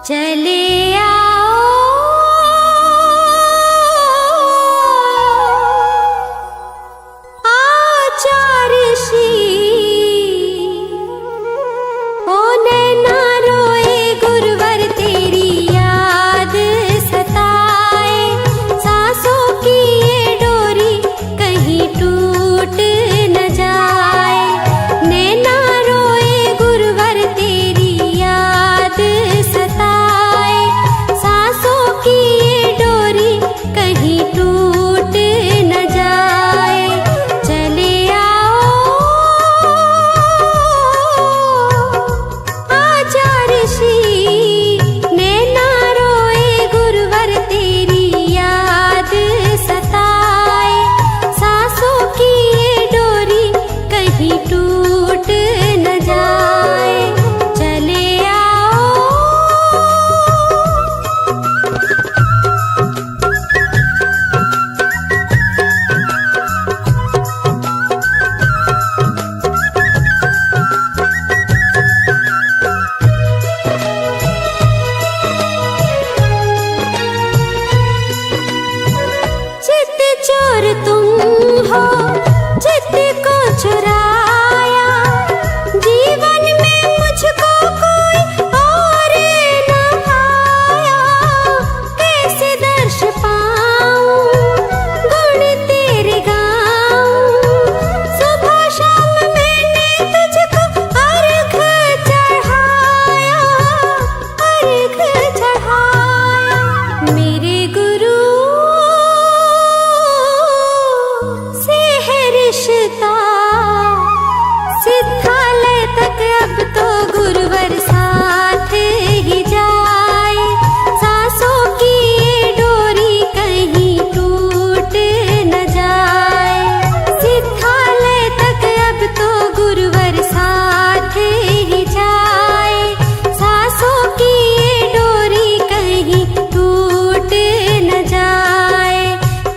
चले आओ आचार्यश्री, ओ नैना रोए गुरुवर तेरी याद सताए, सांसों की ये डोरी कहीं टूट न जाए। नैना रोए गुरुवर तेरी याद सताए, सांसों की ये डोरी कहीं टूट न जाए। चले आओ आचार्यश्री, नैना रोए गुरुवर तेरी याद सताए, सांसों की ये डोरी कहीं टूट न जाए। चले आओ चित चोर तुम हो, चित को चुराया, जीवन में मुझको कोई और न आया। कैसे दर्श पाऊं, गुण तेरे गाऊं, सुबह शाम मैंने तुझको अर्घ चढ़ाया, अर्घ चढ़ाया। मेरे गुरु से है रिश्ता, सिद्धालय तक अब तो गुरुवर साथ ही जाए। सांसों की ये डोरी कहीं टूट न जाए। सिद्धालय तक अब तो गुरुवर साथ ही जाए। सांसों की ये डोरी कहीं टूट न जाए।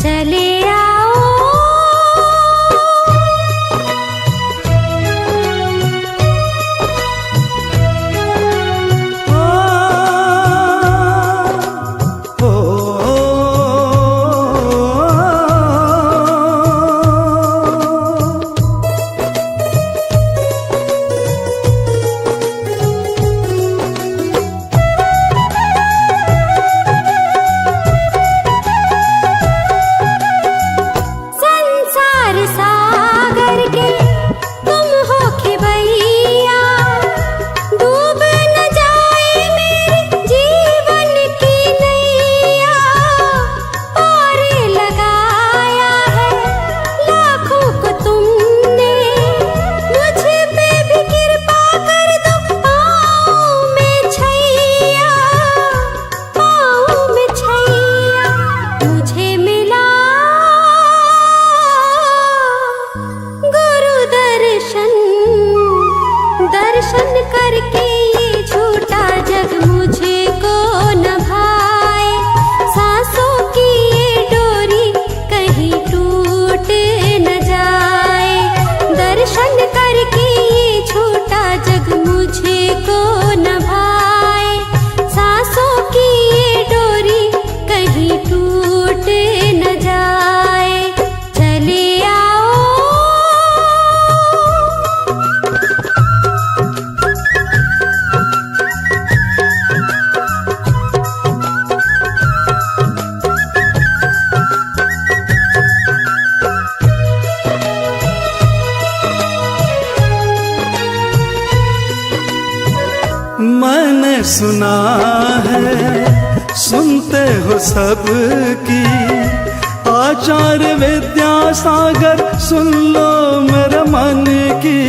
चले आओ संसार सागर के तुम हो खिवैया, डूब न जाए मेरे जीवन की नैया। पार लगाया है लाखों को तुमने, मुझ पे भी कृपा कर दो। पाँव में छैया, पाँव में छैया। मुझे मिला गुरु दर्शन, दर्शन करके ये झूठा जग मुझे को न भाए। सांसों की ये डोरी कहीं टूट न जाए। दर्शन करके ये झूठा जग मुझे को न भाए। सांसों की ये डोरी कहीं टूट न जाए। चले आओ मैंने सुना है, सुनते हो सबकी, आचार्य विद्यासागर सुन लो मेरे मन की।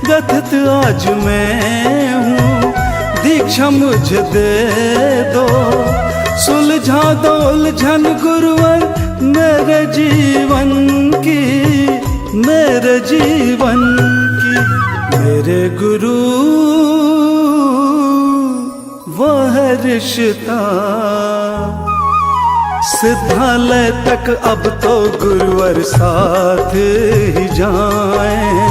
गठित आज मैं हूँ, दीक्षा मुझे दे दो, सुलझा दो उलझन गुरुवर मेरे जीवन की, मेरे जीवन की। मेरे गुरु वो है रिश्ता, सिद्धालय तक अब तो गुरुवर साथ ही जाएं।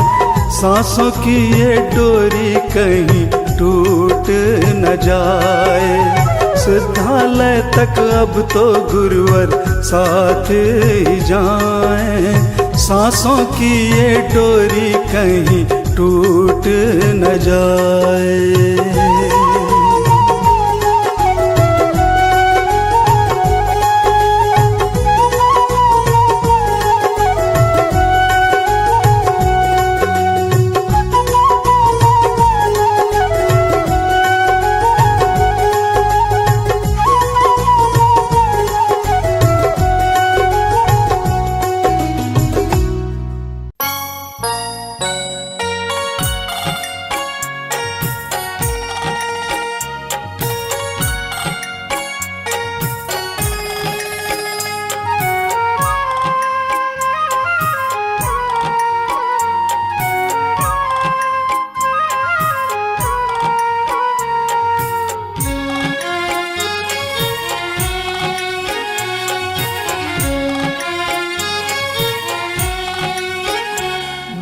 सांसों की ये डोरी कहीं टूट न जाए। सिद्धालय तक अब तो गुरुवर साथ ही जाएं। सांसों की ये डोरी कहीं टूट न जाए।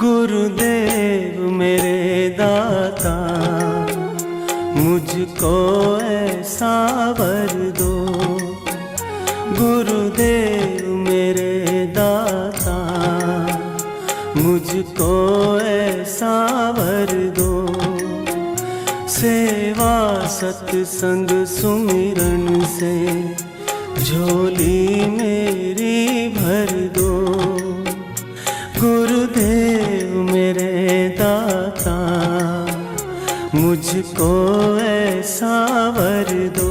गुरुदेव मेरे दाता, मुझको ऐसा वर दो। गुरुदेव मेरे दाता, मुझको ऐसा वर दो। सेवा सत्संग सुमिरन से झोली मेरी भर दो। गुरुदेव मेरे दाता, मुझको ऐसा वर दो।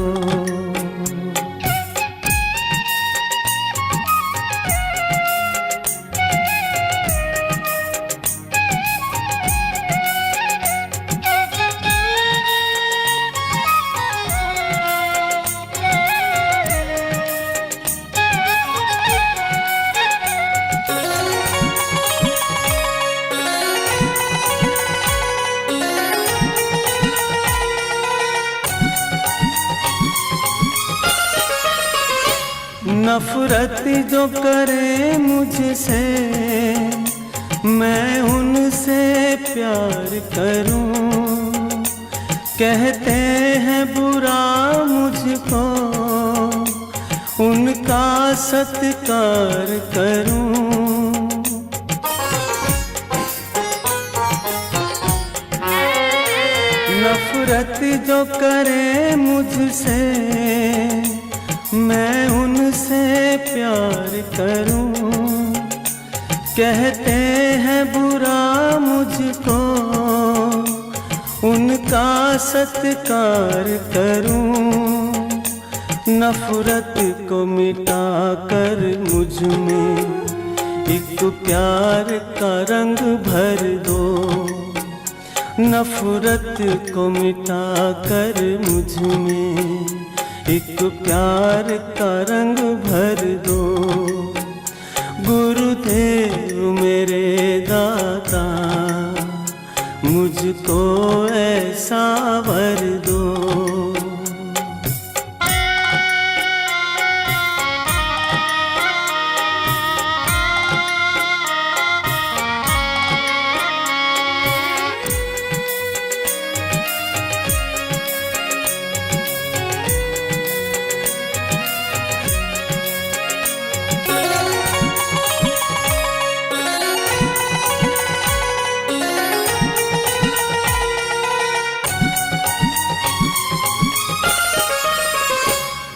नफरत जो करे मुझसे, मैं उनसे प्यार करूं। कहते हैं बुरा मुझको, उनका सत्कार करूं। नफरत जो करे मुझसे, मैं उनसे प्यार करूं। कहते हैं बुरा मुझको, उनका सत्कार करूं। नफरत को मिटा कर मुझ में एक प्यार का रंग भर दो। नफरत को मिटा कर मुझ में एक प्यार का रंग भर दो। गुरुदेव मेरे दाता, मुझको ऐसा वर दो।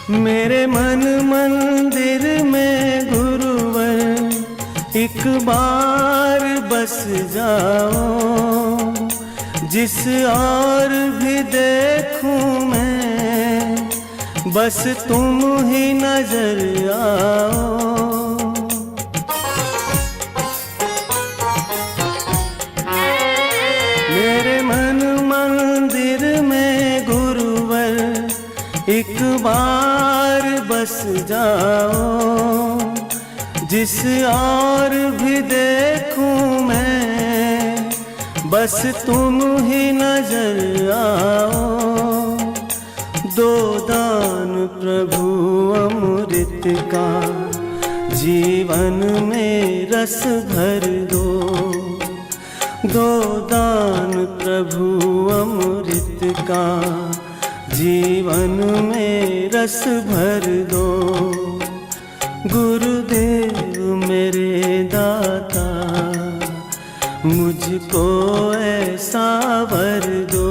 मेरे मन मंदिर में गुरुवर एक बार बस जाओ। जिस और भी देखूं मैं, बस तुम ही नजर आओ। मेरे मन मंदिर में गुरुवर एक बार जाओ। जिस और भी देखूं मैं बस तुम ही नजर आओ। दो दान प्रभु अमृत का जीवन में रस भर दो। दो दान प्रभु अमृत का जीवन में रस भर दो। गुरुदेव मेरे दाता मुझको ऐसा वर दो।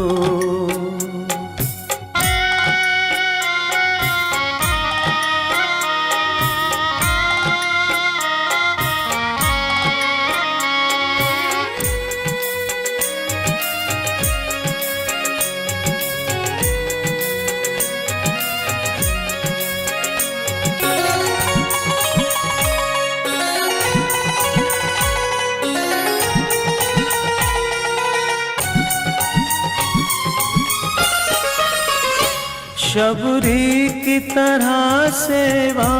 शबरी की तरह सेवा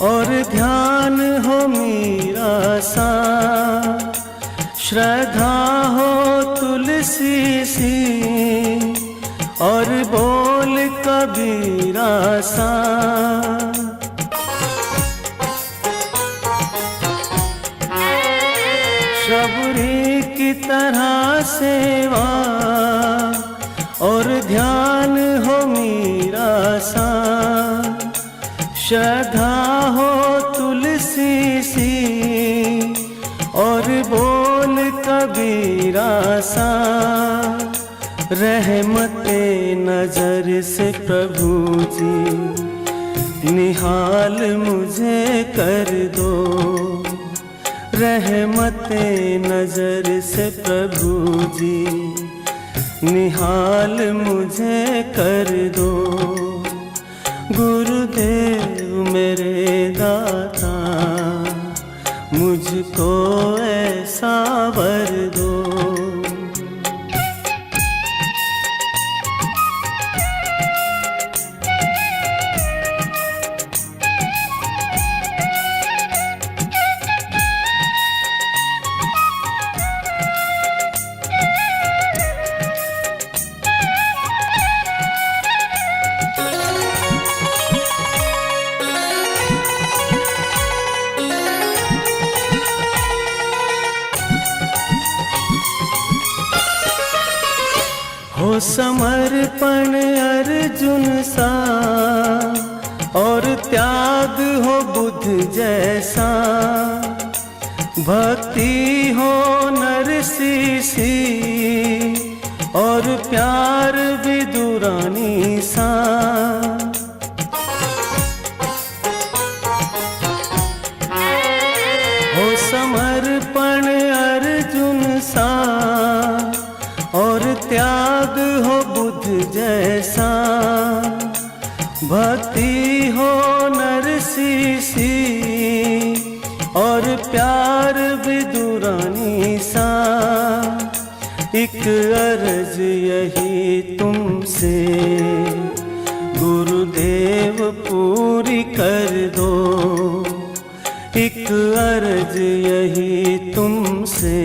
और ध्यान हो मीरा सा। श्रद्धा हो तुलसी सी और बोल कबीरा सा। शबरी की तरह सेवा और ध्यान हो मीरा सा। श्रद्धा हो तुलसी सी और बोल कबीरा सा। रहमते नजर से प्रभु जी निहाल मुझे कर दो। रहमते नजर से प्रभु जी निहाल मुझे कर दो। गुरुदेव मेरे दाता मुझको ऐसा वर दो। हो समर्पण अर्जुन सा और त्याग हो बुद्ध जैसा। भक्ति हो नरसी सी और प्यार विदुरानी सा। हो समर्पण अर्जुन सा और त्याग हो बुद्ध जैसा। भक्ति हो नरसी सी और प्यार विदुरानी सा। एक अर्ज यही तुमसे गुरुदेव पूरी कर दो। एक अर्ज यही तुमसे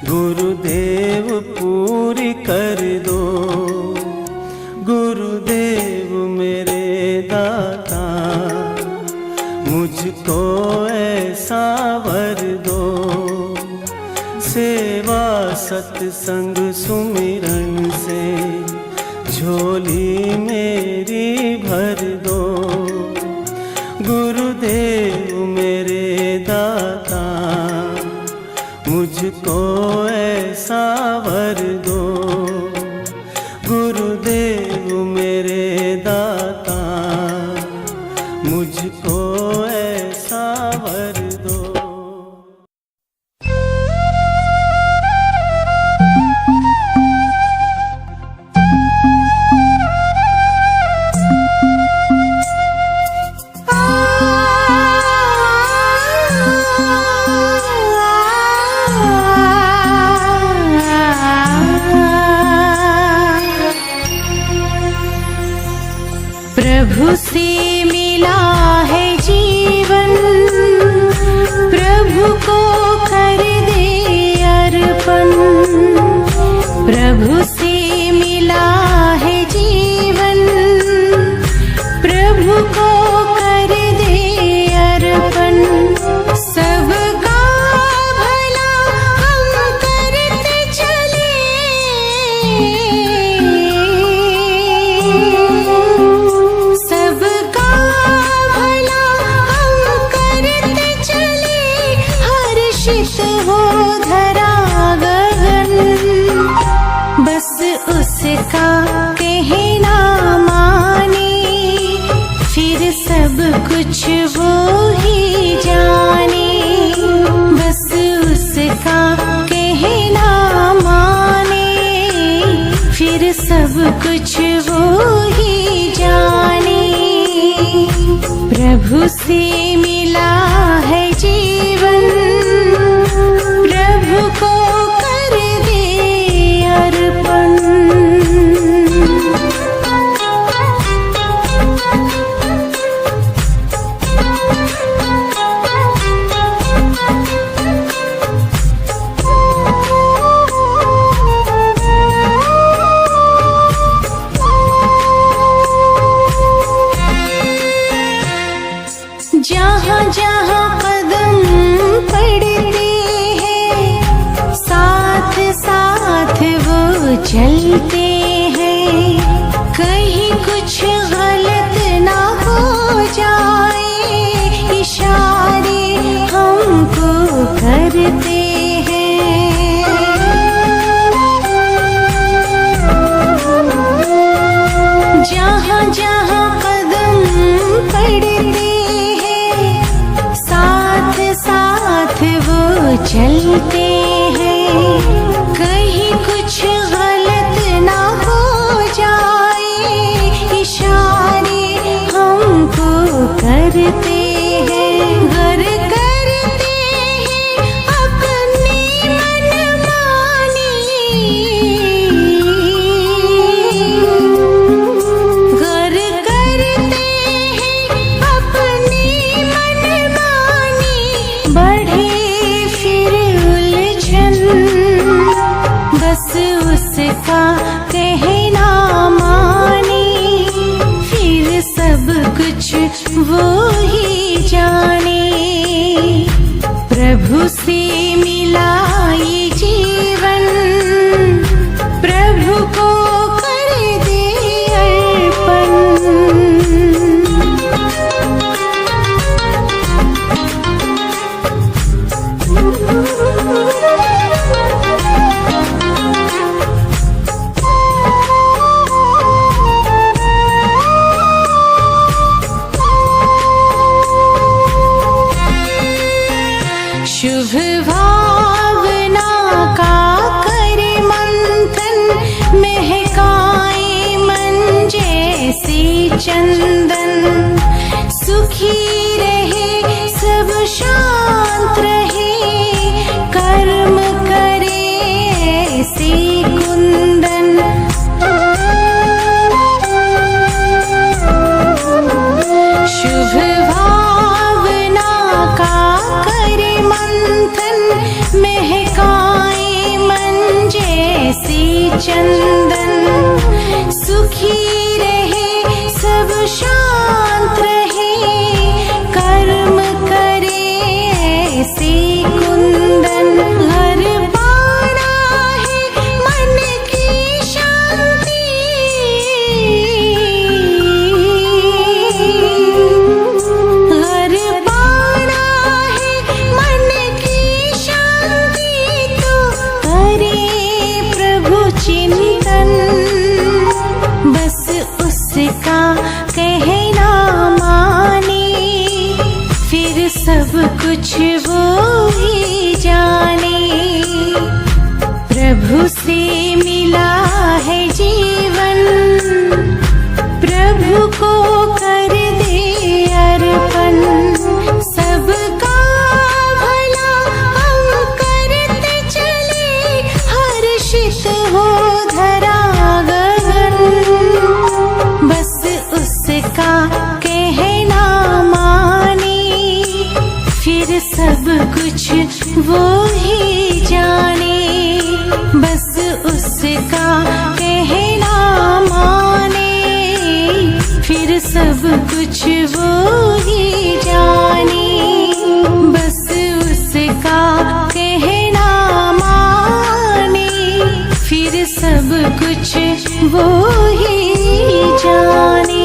गुरुदेव पूरी कर दो। गुरुदेव मेरे दाता मुझको ऐसा वर दो। सेवा सत्संग सुमिरन से झोली मेरी भर दो। गुरुदेव मेरे दाता मुझको ऐसा वर दो। गुरुदेव मेरे दाता मुझको ऐसा वर दो। ah मिला है जीवन, प्रभु को कर दे अर्पण। प्रभु से मिला है जीवन, प्रभु को कर दे अर्पण। सबका भला हम करते चले, सबका भला हम करते चले, हर्षित हो धरा गगन। बस उसका कहना माने, फिर सब कुछ वो ही जाने। बस उसका कहना माने, फिर सब कुछ वो ही जाने। प्रभु से मिला है जीवन, प्रभु को कर दे अर्पण। जहाँ जहाँ कदम पड़ते हैं, साथ साथ वो चलते हैं। कहीं कुछ गलत ना हो जाए, इशारे हमको करते हैं। जहाँ जहाँ कदम पड़ते साथ वो चलते हैं। कहीं कुछ गलत ना हो जाए, इशारे हमको करते हैं। घर करते हैं अपनी मनमानी, घर करते हैं अपनी मनमानी। बढ़े फिर उलझन, बस उसका कहना माने, फिर सब कुछ वो ही जाने। प्रभु से मिला ये जीवन, प्रभु को कर दे अर्पण। शुभ भावना का करे मंथन, महकाए मन जैसे चंदन। सुखी रहे सब शांत रहे, कर्म करे ऐसे कुंदन। शुभ भावना का करे मंथन, महकाए मन जैसे चंदन। सुखी रहे सब शांत रहे, कर्म करे ऐसे कुंदन। हर पाना है मन की शांति, हर पाना है मन की शांति। तो करे प्रभु चिंतन, बस उसका कहना माने, फिर सब कुछ वो ही जाने। प्रभु से मिला है जीवन, प्रभु को कर दे अर्पण। सबका भला हम करते चले, हर्षित हो धरा गगन। बस उसका सब कुछ वो ही जाने, बस उसका कहना माने, फिर सब कुछ वो ही जाने।